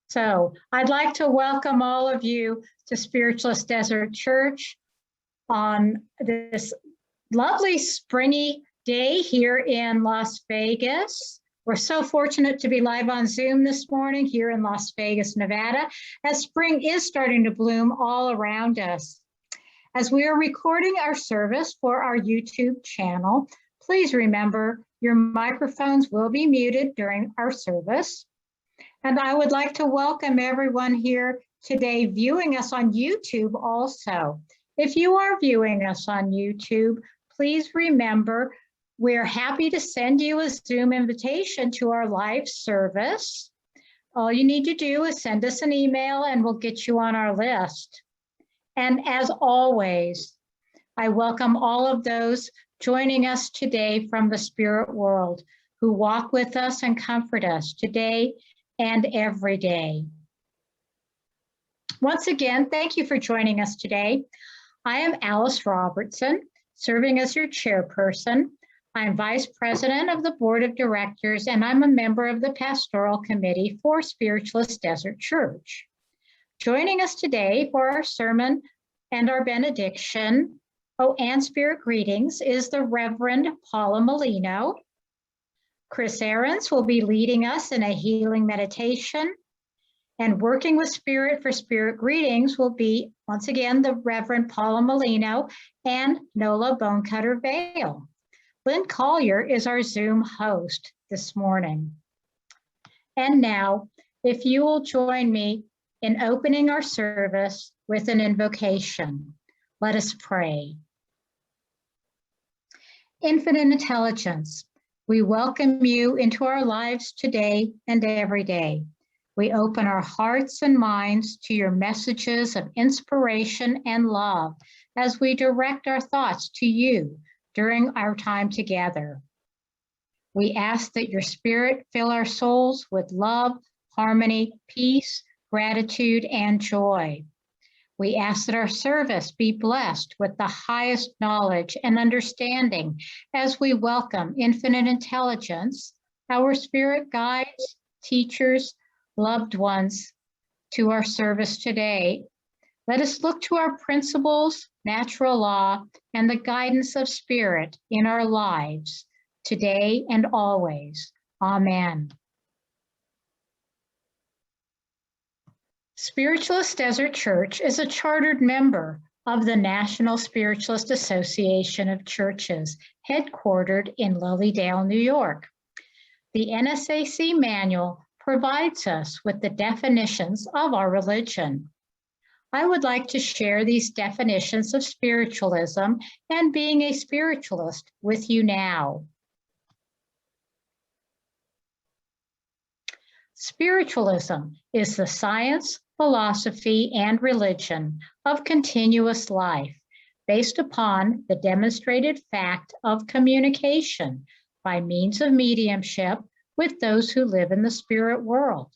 So I'd like to welcome all of you to Spiritualist Desert Church on this lovely springy day here in Las Vegas. We're so fortunate to be live on Zoom this morning here in Las Vegas, Nevada, as spring is starting to bloom all around us. As we are recording our service for our YouTube channel, please remember your microphones will be muted during our service. And I would like to welcome everyone here today viewing us on YouTube also. If you are viewing us on YouTube, please remember we're happy to send you a Zoom invitation to our live service. All you need to do is send us an email and we'll get you on our list. And as always, I welcome all of those joining us today from the spirit world who walk with us and comfort us today and every day. Once again, thank you for joining us today. I am Alice Robertson, serving as your chairperson. I'm Vice President of the Board of Directors, and I'm a member of the Pastoral Committee for Spiritualist Desert Church. Joining us today for our sermon and our benediction, and spirit greetings, is the Reverend Paula Mellino. Chris Ahrens will be leading us in a healing meditation, and working with Spirit for Spirit Greetings will be, once again, the Reverend Paula Mellino and Nola Bonecutter Vale. Lynn Collier is our Zoom host this morning. And now, if you will join me in opening our service with an invocation, let us pray. Infinite Intelligence, we welcome you into our lives today and every day. We open our hearts and minds to your messages of inspiration and love as we direct our thoughts to you during our time together. We ask that your spirit fill our souls with love, harmony, peace, gratitude, and joy. We ask that our service be blessed with the highest knowledge and understanding as we welcome infinite intelligence, our spirit guides, teachers, loved ones to our service today. Let us look to our principles, natural law, and the guidance of spirit in our lives today and always. Amen. Spiritualist Desert Church is a chartered member of the National Spiritualist Association of Churches, headquartered in Lilydale, New York. The NSAC manual provides us with the definitions of our religion. I would like to share these definitions of spiritualism and being a spiritualist with you now. Spiritualism is the science, philosophy, and religion of continuous life based upon the demonstrated fact of communication by means of mediumship with those who live in the spirit world.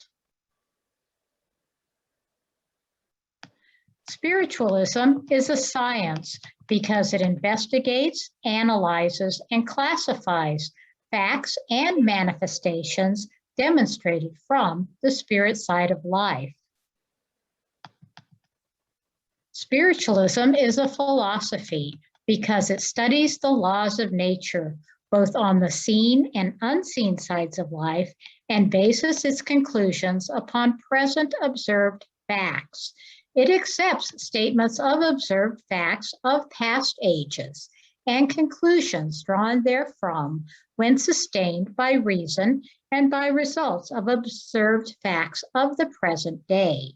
Spiritualism is a science because it investigates, analyzes, and classifies facts and manifestations demonstrated from the spirit side of life. Spiritualism is a philosophy because it studies the laws of nature, both on the seen and unseen sides of life, and bases its conclusions upon present observed facts. It accepts statements of observed facts of past ages and conclusions drawn therefrom when sustained by reason and by results of observed facts of the present day.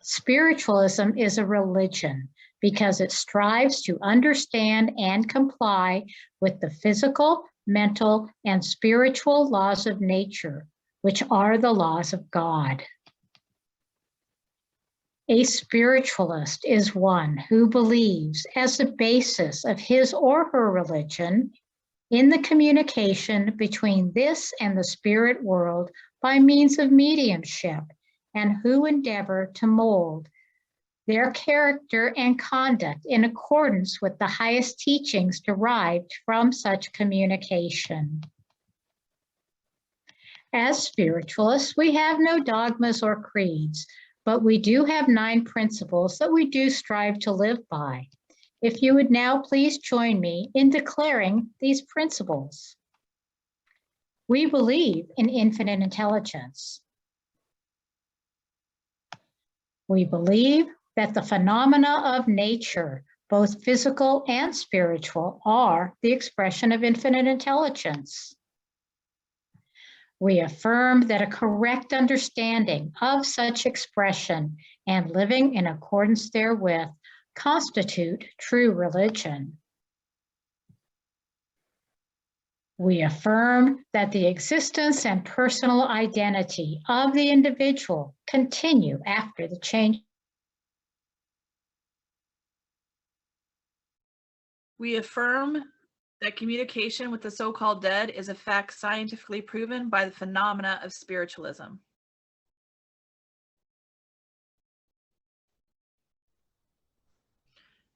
Spiritualism is a religion because it strives to understand and comply with the physical, mental, and spiritual laws of nature, which are the laws of God. A spiritualist is one who believes, as the basis of his or her religion, in the communication between this and the spirit world by means of mediumship, and who endeavor to mold their character and conduct in accordance with the highest teachings derived from such communication. As spiritualists, we have no dogmas or creeds, but we do have 9 principles that we do strive to live by. If you would now please join me in declaring these principles. We believe in infinite intelligence. We believe that the phenomena of nature, both physical and spiritual, are the expression of infinite intelligence. We affirm that a correct understanding of such expression and living in accordance therewith constitute true religion. We affirm that the existence and personal identity of the individual continue after the change. We affirm that communication with the so-called dead is a fact scientifically proven by the phenomena of spiritualism.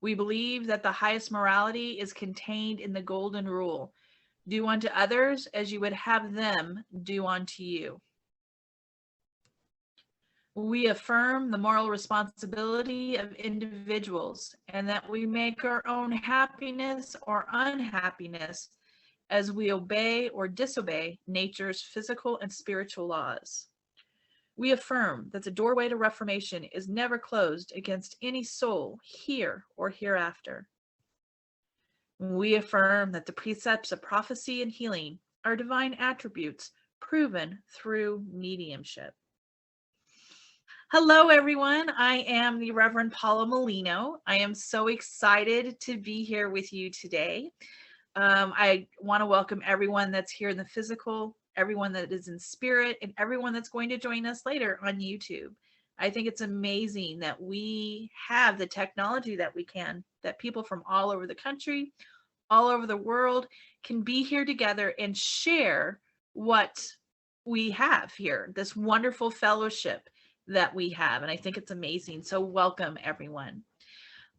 We believe that the highest morality is contained in the golden rule. Do unto others as you would have them do unto you. We affirm the moral responsibility of individuals and that we make our own happiness or unhappiness as we obey or disobey nature's physical and spiritual laws. We affirm that the doorway to reformation is never closed against any soul here or hereafter. We affirm that the precepts of prophecy and healing are divine attributes proven through mediumship. Hello, everyone. I am the Reverend Paula Mellino. I am so excited to be here with you today. I want to welcome everyone that's here in the physical, everyone that is in spirit, and everyone that's going to join us later on YouTube. I think it's amazing that we have the technology that we can, that people from all over the country, all over the world can be here together and share what we have here, this wonderful fellowship that we have. And I think it's amazing. So welcome, everyone.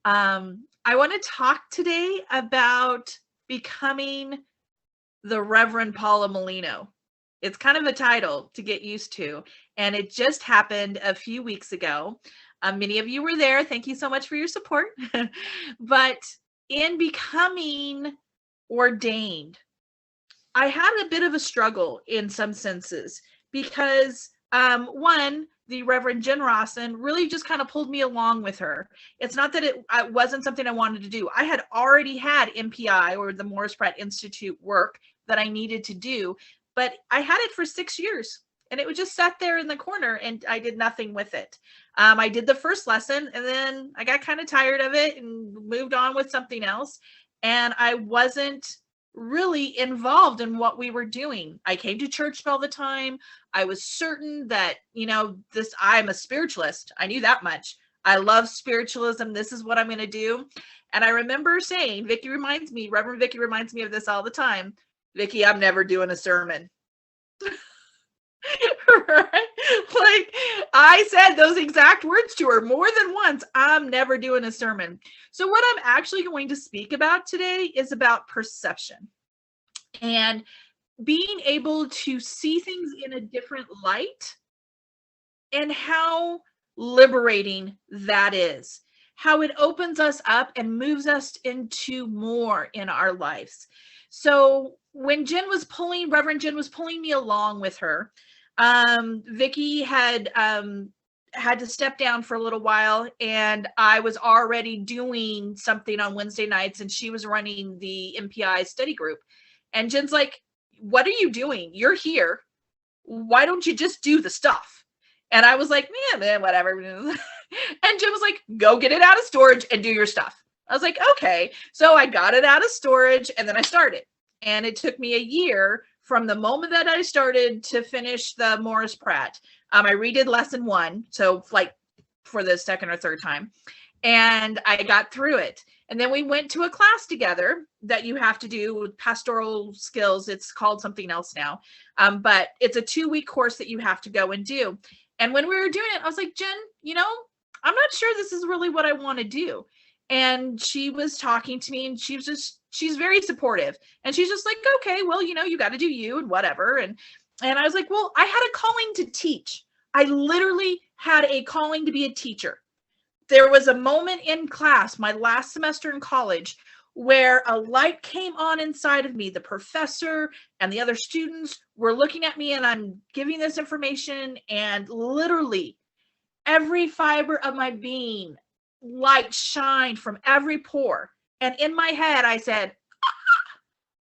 I want to talk today about becoming the Reverend Paula Mellino. It's kind of a title to get used to, and it just happened a few weeks ago. Many of you were there. Thank you so much for your support. But in becoming ordained, I had a bit of a struggle in some senses because one, the Reverend Jen Rawson really just kind of pulled me along with her. It's not that it wasn't something I wanted to do. I had already had MPI, or the Morris Pratt Institute, work that I needed to do, but I had it for 6 years and it was just sat there in the corner and I did nothing with it. I did the first lesson and then I got kind of tired of it and moved on with something else. And I wasn't really involved in what we were doing. I came to church all the time. I was certain that, I'm a spiritualist. I knew that much. I love spiritualism. This is what I'm going to do. And I remember saying, Reverend Vicky reminds me of this all the time. Vicky, I'm never doing a sermon. Right? Like, I said those exact words to her more than once. I'm never doing a sermon. So what I'm actually going to speak about today is about perception and being able to see things in a different light, and how liberating that is, how it opens us up and moves us into more in our lives. So when Reverend Jen was pulling me along with her, Vicky had to step down for a little while, and I was already doing something on Wednesday nights, and she was running the MPI study group. And Jen's like, what are you doing? You're here. Why don't you just do the stuff? And I was like, man, whatever. And Jen was like, go get it out of storage and do your stuff. I was like, okay. So I got it out of storage and then I started. And it took me a year from the moment that I started to finish the Morris Pratt. I redid lesson 1. So like for the second or third time, and I got through it. And then we went to a class together that you have to do with pastoral skills. It's called something else now. But it's a 2-week course that you have to go and do. And when we were doing it, I was like, Jen, I'm not sure this is really what I want to do. And she was talking to me, and she's very supportive. And she's just like, okay, well, you got to do you and whatever. And And I was like, well, I had a calling to teach. I literally had a calling to be a teacher. There was a moment in class, my last semester in college, where a light came on inside of me. The professor and the other students were looking at me, and I'm giving this information, and literally every fiber of my being, light shined from every pore. And in my head, I said,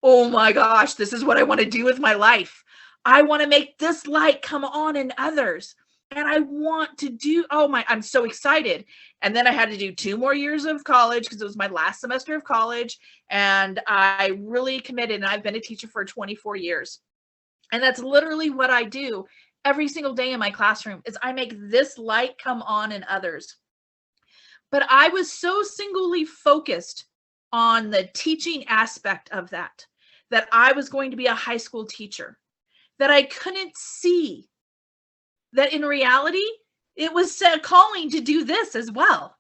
oh my gosh, this is what I want to do with my life. I want to make this light come on in others. And I want to do, I'm so excited. And then I had to do 2 more years of college because it was my last semester of college. And I really committed, and I've been a teacher for 24 years. And that's literally what I do every single day in my classroom, is I make this light come on in others. But I was so singly focused on the teaching aspect of that I was going to be a high school teacher, that I couldn't see that in reality, it was a calling to do this as well.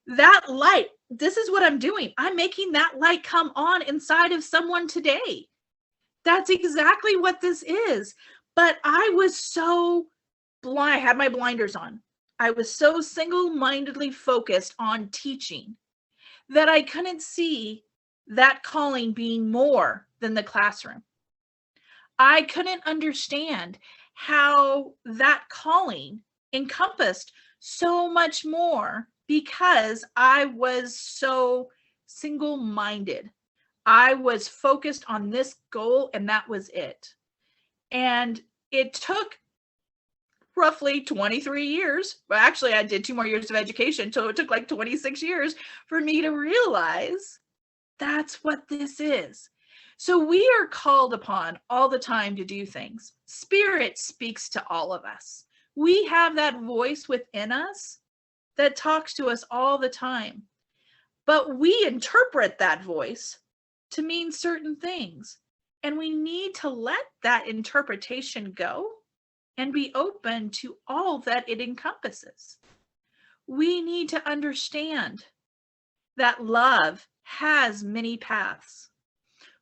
That light, this is what I'm doing. I'm making that light come on inside of someone today. That's exactly what this is. But I was so blind. I had my blinders on. I was so single-mindedly focused on teaching that I couldn't see that calling being more than the classroom. I couldn't understand how that calling encompassed so much more because I was so single-minded. I was focused on this goal, and that was it. And it took roughly 23 years. Well, actually, I did 2 more years of education, so it took like 26 years for me to realize that's what this is. So we are called upon all the time to do things. Spirit speaks to all of us. We have that voice within us that talks to us all the time. But we interpret that voice to mean certain things. And we need to let that interpretation go and be open to all that it encompasses. We need to understand that love has many paths.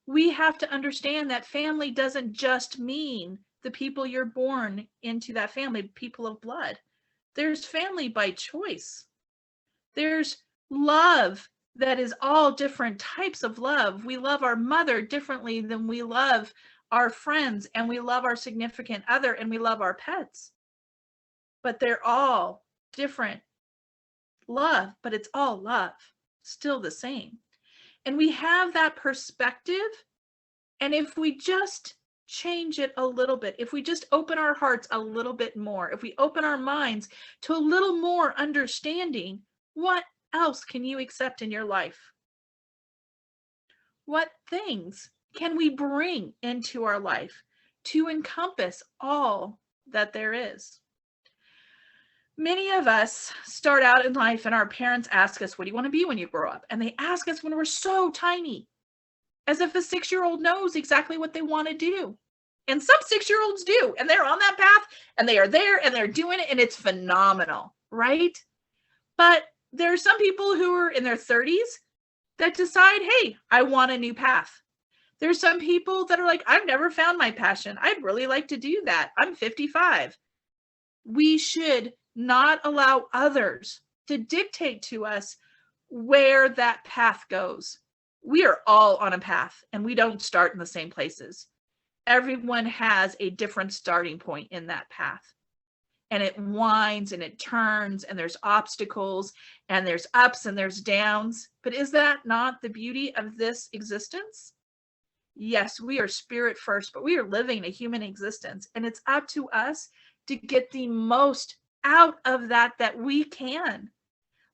We have to understand that family doesn't just mean the people you're born into, that family, people of blood. There's family by choice. There's love that is all different types of love. We love our mother differently than we love our friends, and we love our significant other, and we love our pets. But they're all different love, but it's all love, still the same. And we have that perspective. And if we just change it a little bit, if we just open our hearts a little bit more, if we open our minds to a little more understanding, what else can you accept in your life? What things can we bring into our life to encompass all that there is? Many of us start out in life and our parents ask us, what do you want to be when you grow up? And they ask us when we're so tiny, as if a 6-year-old knows exactly what they want to do. And some 6-year-olds do, and they're on that path, and they are there, and they're doing it, and it's phenomenal, right? But there are some people who are in their 30s that decide, hey, I want a new path. There's some people that are like, I've never found my passion. I'd really like to do that. I'm 55. We should not allow others to dictate to us where that path goes. We are all on a path, and we don't start in the same places. Everyone has a different starting point in that path. And it winds and it turns, and there's obstacles, and there's ups and there's downs. But is that not the beauty of this existence? Yes, we are spirit first, but we are living a human existence, and it's up to us to get the most out of that we can.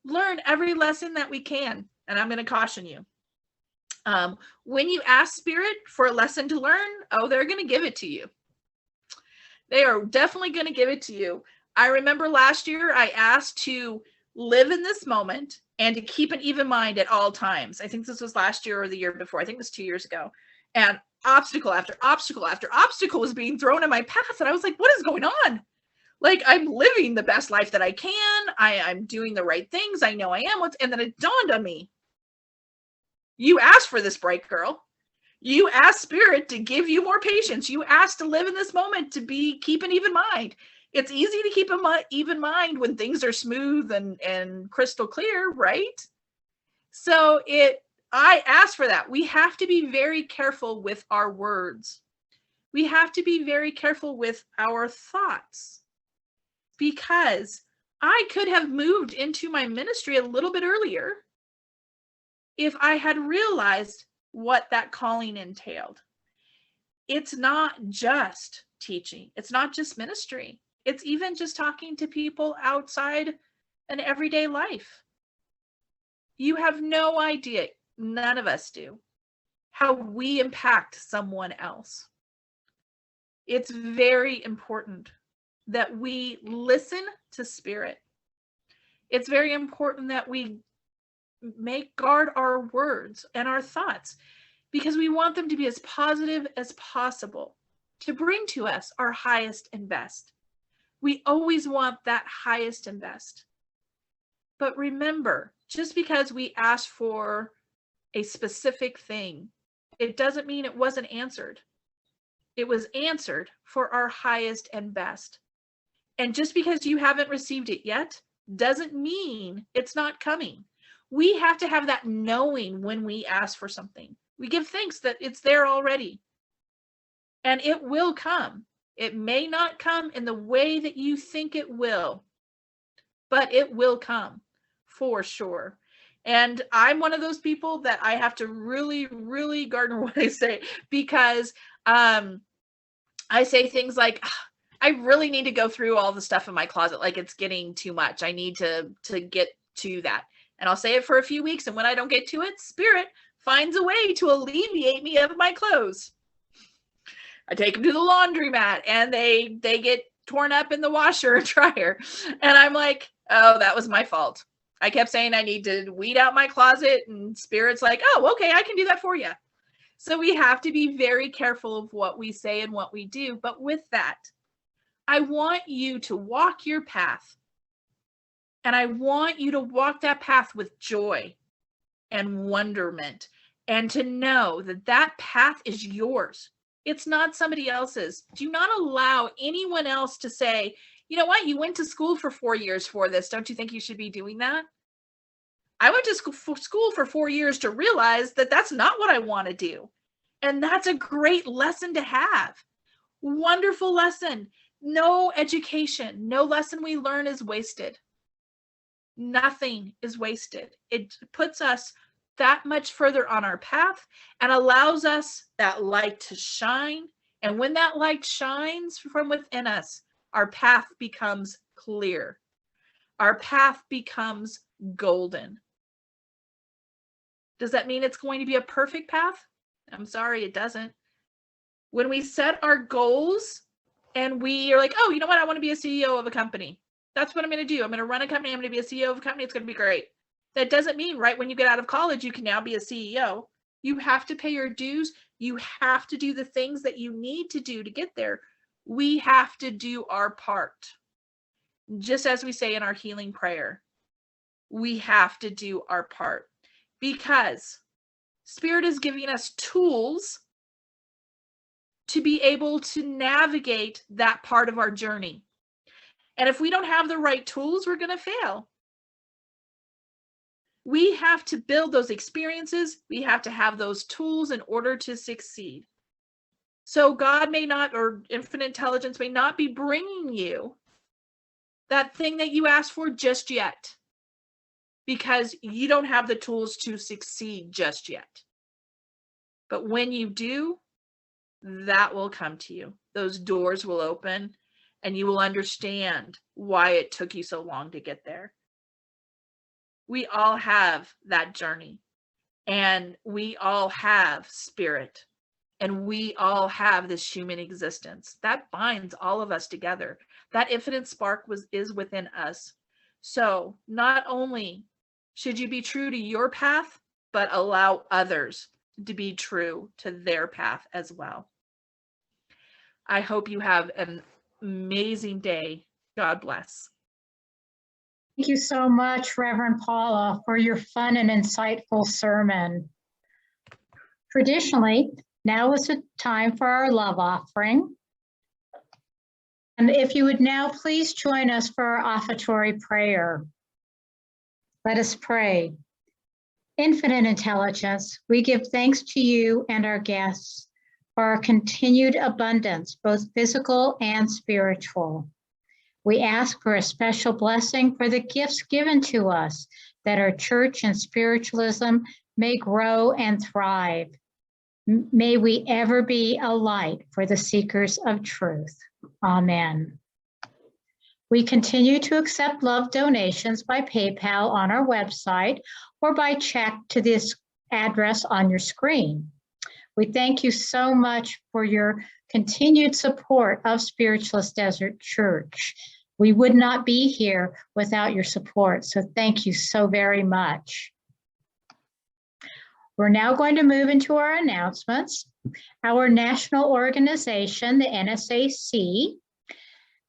Learn every lesson that we can. And I'm going to caution you. When you ask Spirit for a lesson to learn, they're going to give it to you. They are definitely going to give it to you. I remember last year I asked to live in this moment and to keep an even mind at all times. I think this was last year or the year before. I think it was 2 years ago. And obstacle after obstacle after obstacle was being thrown in my path. And I was like, what is going on? Like, I'm living the best life that I can. I'm doing the right things. I know I am. And then it dawned on me. You asked for this, bright girl. You ask Spirit to give you more patience. You ask to live in this moment, to keep an even mind. It's easy to keep an even mind when things are smooth and crystal clear, right? So I ask for that. We have to be very careful with our words. We have to be very careful with our thoughts, because I could have moved into my ministry a little bit earlier if I had realized what that calling entailed. It's not just teaching. It's not just ministry. It's even just talking to people outside an everyday life. You have no idea, none of us do, how we impact someone else. It's very important that we listen to Spirit. It's very important that we guard our words and our thoughts, because we want them to be as positive as possible, to bring to us our highest and best. We always want that highest and best. But remember, just because we ask for a specific thing, it doesn't mean it wasn't answered. It was answered for our highest and best. And just because you haven't received it yet doesn't mean it's not coming. We have to have that knowing when we ask for something. We give thanks that it's there already. And it will come. It may not come in the way that you think it will, but it will come for sure. And I'm one of those people that I have to really, really guard what I say, because I say things like, I really need to go through all the stuff in my closet. Like, it's getting too much. I need to get to that. And I'll say it for a few weeks. And when I don't get to it, Spirit finds a way to alleviate me of my clothes. I take them to the laundromat and they get torn up in the washer and dryer. And I'm like, oh, that was my fault. I kept saying I need to weed out my closet, and Spirit's like, oh, okay, I can do that for you. So we have to be very careful of what we say and what we do. But with that, I want you to walk your path. And I want you to walk that path with joy and wonderment, and to know that that path is yours. It's not somebody else's. Do not allow anyone else to say, you know what, you went to school for 4 years for this. Don't you think you should be doing that? I went to school for 4 years to realize that that's not what I want to do. And that's a great lesson to have. Wonderful lesson. No education, no lesson we learn is wasted. Nothing is wasted. It puts us that much further on our path and allows us that light to shine. And when that light shines from within us, our path becomes clear. Our path becomes golden. Does that mean it's going to be a perfect path? I'm sorry, it doesn't. When we set our goals and we are like, oh, you know what? I want to be a CEO of a company. That's what I'm going to do. I'm going to run a company. I'm going to be a CEO of a company. It's going to be great. That doesn't mean right when you get out of college, you can now be a CEO. You have to pay your dues. You have to do the things that you need to do to get there. We have to do our part. Just as we say in our healing prayer, we have to do our part, because Spirit is giving us tools to be able to navigate that part of our journey. And if we don't have the right tools, we're going to fail. We have to build those experiences. We have to have those tools in order to succeed. So God may not, or infinite intelligence may not be bringing you that thing that you asked for just yet, because you don't have the tools to succeed just yet. But when you do, that will come to you. Those doors will open and you will understand why it took you so long to get there. We all have that journey, and we all have Spirit, and we all have this human existence that binds all of us together. That infinite spark is within us. So not only should you be true to your path, but allow others to be true to their path as well. I hope you have an amazing day. God bless. Thank you so much, Reverend Paula, for your fun and insightful sermon. Traditionally, Now is the time for our love offering. And if you would now please join us for our offertory prayer. Let us pray. Infinite intelligence, we give thanks to you and our guests for our continued abundance, both physical and spiritual. We ask for a special blessing for the gifts given to us, that our church and spiritualism may grow and thrive. May we ever be a light for the seekers of truth. Amen. We continue to accept love donations by PayPal on our website or by check to this address on your screen. We thank you so much for your continued support of Spiritualist Desert Church. We would not be here without your support, so thank you so very much. We're now going to move into our announcements. Our national organization, the NSAC,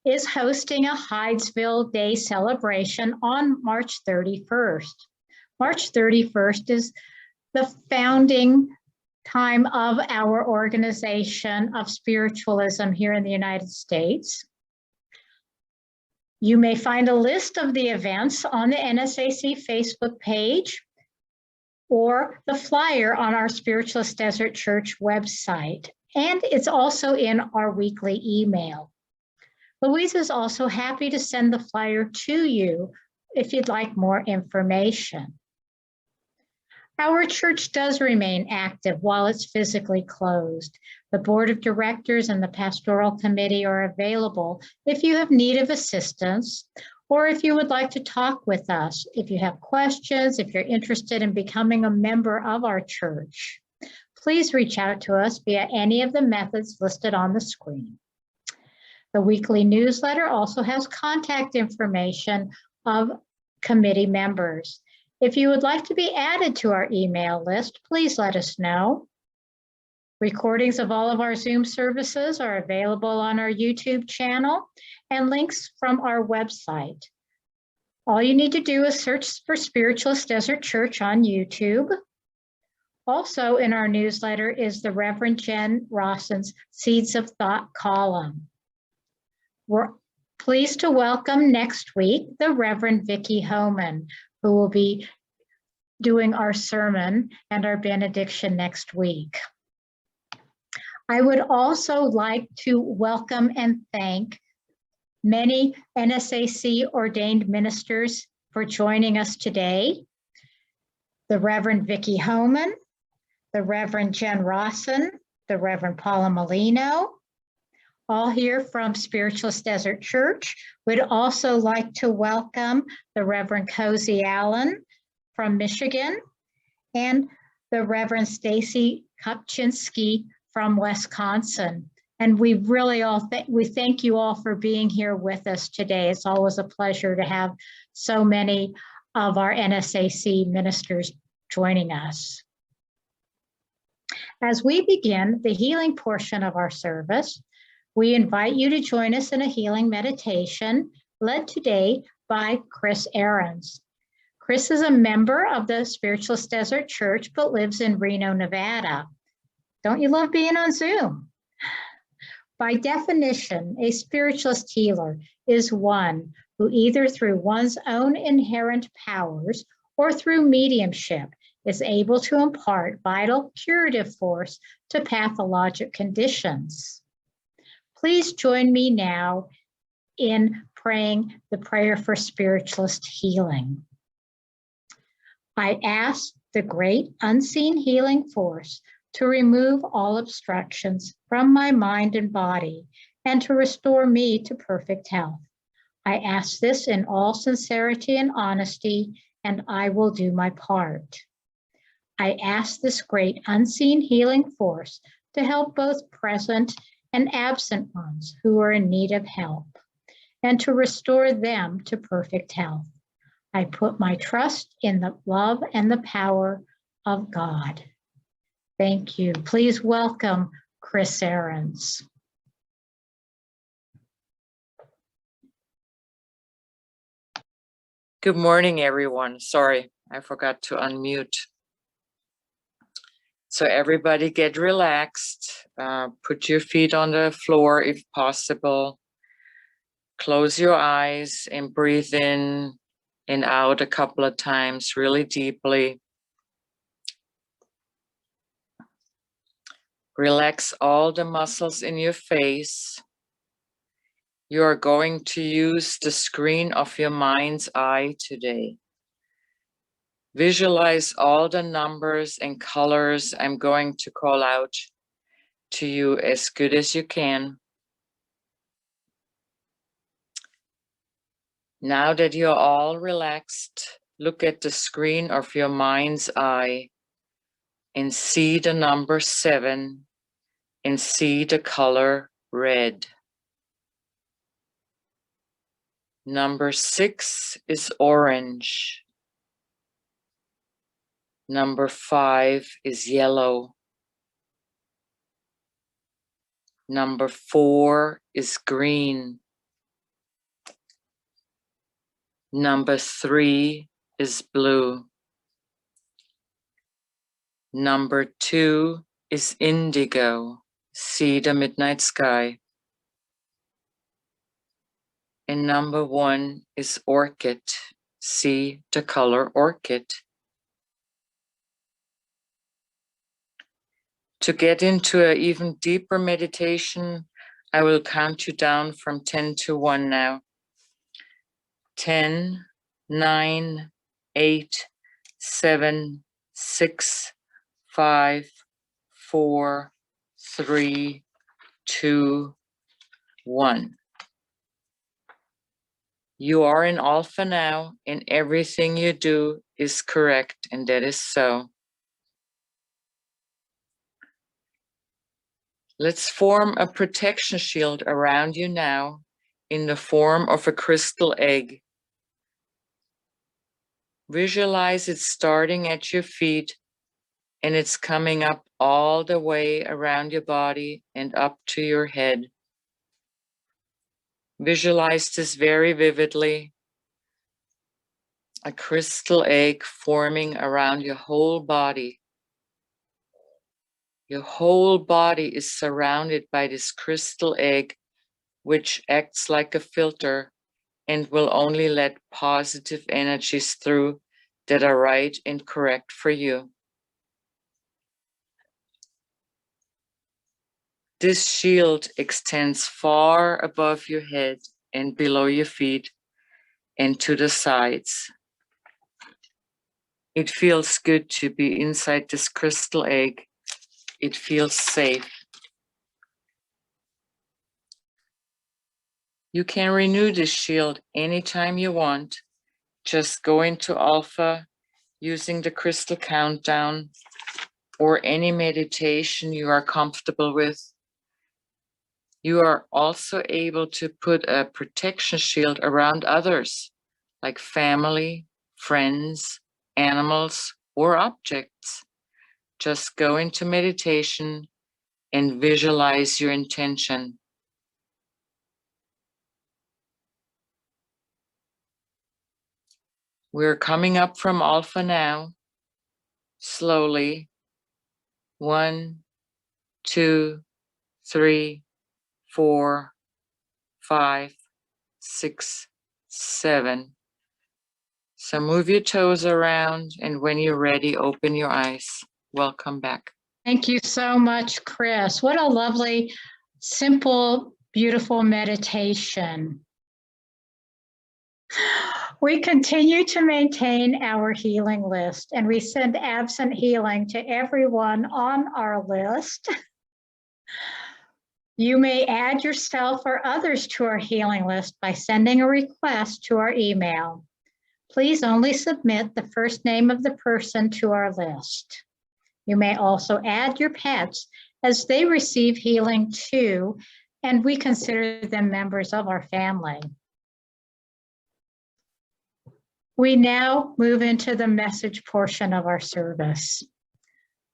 is hosting a Hydesville Day celebration on March 31st. March 31st is the founding time of our organization of spiritualism here in the United States. You may find a list of the events on the NSAC Facebook page or the flyer on our Spiritualist Desert Church website, and it's also in our weekly email. Louise is also happy to send the flyer to you if you'd like more information. Our church does remain active while it's physically closed. The board of directors and the pastoral committee are available if you have need of assistance, or if you would like to talk with us, if you have questions, if you're interested in becoming a member of our church. Please reach out to us via any of the methods listed on the screen. The weekly newsletter also has contact information of committee members. If you would like to be added to our email list, please let us know. Recordings of all of our Zoom services are available on our YouTube channel and links from our website. All you need to do is search for Spiritualist Desert Church on YouTube. Also in our newsletter is the Reverend Jen Rawson's Seeds of Thought column. We're pleased to welcome next week the Reverend Vicki Homan, who will be doing our sermon and our benediction next week. I would also like to welcome and thank many NSAC ordained ministers for joining us today. The Reverend Vicki Homan, the Reverend Jen Rawson, the Reverend Paula Mellino, all here from Spiritualist Desert Church. We'd also like to welcome the Reverend Cozy Allen from Michigan and the Reverend Stacy Kopczynski from Wisconsin. And we really we thank you all for being here with us today. It's always a pleasure to have so many of our NSAC ministers joining us. As we begin the healing portion of our service, we invite you to join us in a healing meditation led today by Chris Ahrens. Chris is a member of the Spiritualist Desert Church, but lives in Reno, Nevada. Don't you love being on Zoom? By definition, a spiritualist healer is one who either through one's own inherent powers or through mediumship is able to impart vital curative force to pathologic conditions. Please join me now in praying the prayer for spiritualist healing. I ask the great unseen healing force to remove all obstructions from my mind and body and to restore me to perfect health. I ask this in all sincerity and honesty, and I will do my part. I ask this great unseen healing force to help both present and absent ones who are in need of help, and to restore them to perfect health. I put my trust in the love and the power of God. Thank you. Please welcome Chris Ahrens. Good morning, everyone. Sorry, I forgot to unmute. So everybody get relaxed. Put your feet on the floor if possible. Close your eyes and breathe in and out a couple of times really deeply. Relax all the muscles in your face. You are going to use the screen of your mind's eye today. Visualize all the numbers and colors I'm going to call out to you as good as you can. Now that you're all relaxed, look at the screen of your mind's eye and see the number 7 and see the color red. Number 6 is orange. Number 5 is yellow. Number 4 is green. Number 3 is blue. Number 2 is indigo. See the midnight sky. And number 1 is orchid. See the color orchid. To get into an even deeper meditation, I will count you down from 10 to 1 now. 10, 9, 8, 7, 6, 5, 4, 3, 2, 1. You are in Alpha now, and everything you do is correct, and that is so. Let's form a protection shield around you now in the form of a crystal egg. Visualize it starting at your feet, and it's coming up all the way around your body and up to your head. Visualize this very vividly. A crystal egg forming around your whole body. Your whole body is surrounded by this crystal egg, which acts like a filter and will only let positive energies through that are right and correct for you. This shield extends far above your head and below your feet and to the sides. It feels good to be inside this crystal egg. It feels safe. You can renew this shield anytime you want. Just go into Alpha using the crystal countdown or any meditation you are comfortable with. You are also able to put a protection shield around others, like family, friends, animals, or objects. Just go into meditation and visualize your intention. We're coming up from Alpha now, slowly. 1, 2, 3, 4, 5, 6, 7. So move your toes around, and when you're ready, open your eyes. Welcome back. Thank you so much, Chris. What a lovely, simple, beautiful meditation. We continue to maintain our healing list, and we send absent healing to everyone on our list. You may add yourself or others to our healing list by sending a request to our email. Please only submit the first name of the person to our list. You may also add your pets as they receive healing too, and we consider them members of our family. We now move into the message portion of our service.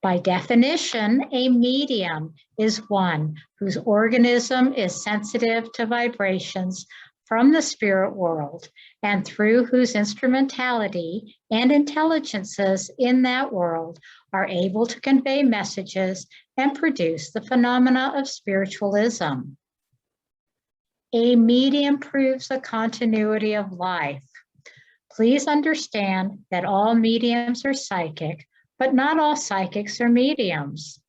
By definition, a medium is one whose organism is sensitive to vibrations from the spirit world, and through whose instrumentality and intelligences in that world are able to convey messages and produce the phenomena of spiritualism. A medium proves the continuity of life. Please understand that all mediums are psychic, but not all psychics are mediums.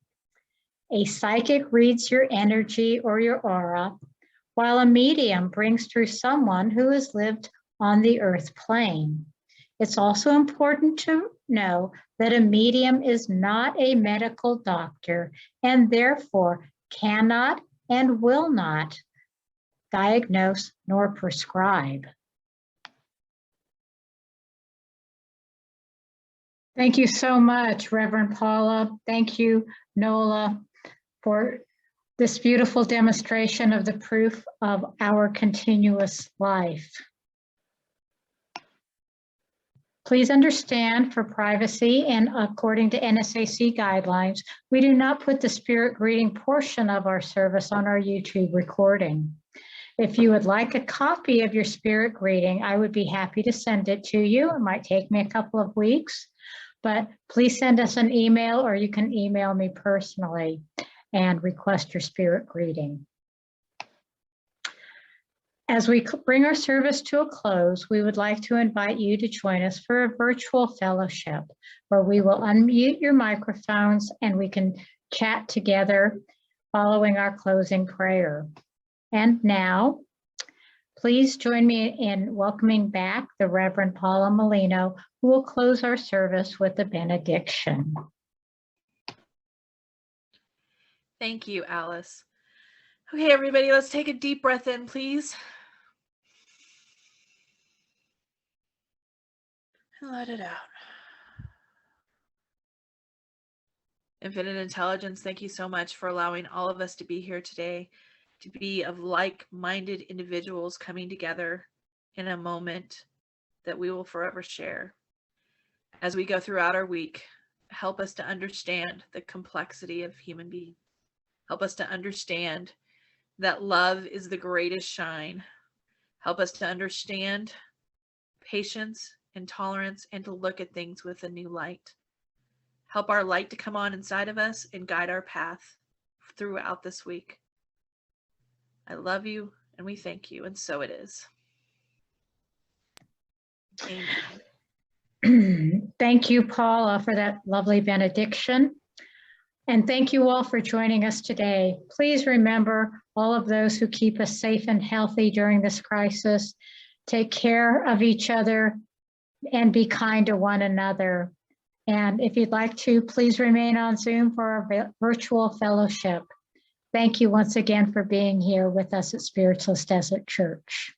A psychic reads your energy or your aura, while a medium brings through someone who has lived on the earth plane. It's also important to know that a medium is not a medical doctor and therefore cannot and will not diagnose nor prescribe. Thank you so much, Reverend Paula. Thank you, Nola, for this beautiful demonstration of the proof of our continuous life. Please understand, for privacy and according to NSAC guidelines, we do not put the spirit greeting portion of our service on our YouTube recording. If you would like a copy of your spirit greeting, I would be happy to send it to you. It might take me a couple of weeks, but please send us an email, or you can email me personally and request your spirit greeting. As we bring our service to a close, we would like to invite you to join us for a virtual fellowship where we will unmute your microphones and we can chat together following our closing prayer. And now, please join me in welcoming back the Reverend Paula Mellino, who will close our service with the benediction. Thank you, Alice. Okay, everybody, let's take a deep breath in, please. And let it out. Infinite Intelligence, thank you so much for allowing all of us to be here today, to be of like-minded individuals coming together in a moment that we will forever share. As we go throughout our week, help us to understand the complexity of human being. Help us to understand that love is the greatest shine. Help us to understand patience and tolerance and to look at things with a new light. Help our light to come on inside of us and guide our path throughout this week. I love you and we thank you, and so it is. Amen. Thank you, Paula, for that lovely benediction. And thank you all for joining us today. Please remember all of those who keep us safe and healthy during this crisis. Take care of each other and be kind to one another. And if you'd like to, please remain on Zoom for our virtual fellowship. Thank you once again for being here with us at Spiritualist Desert Church.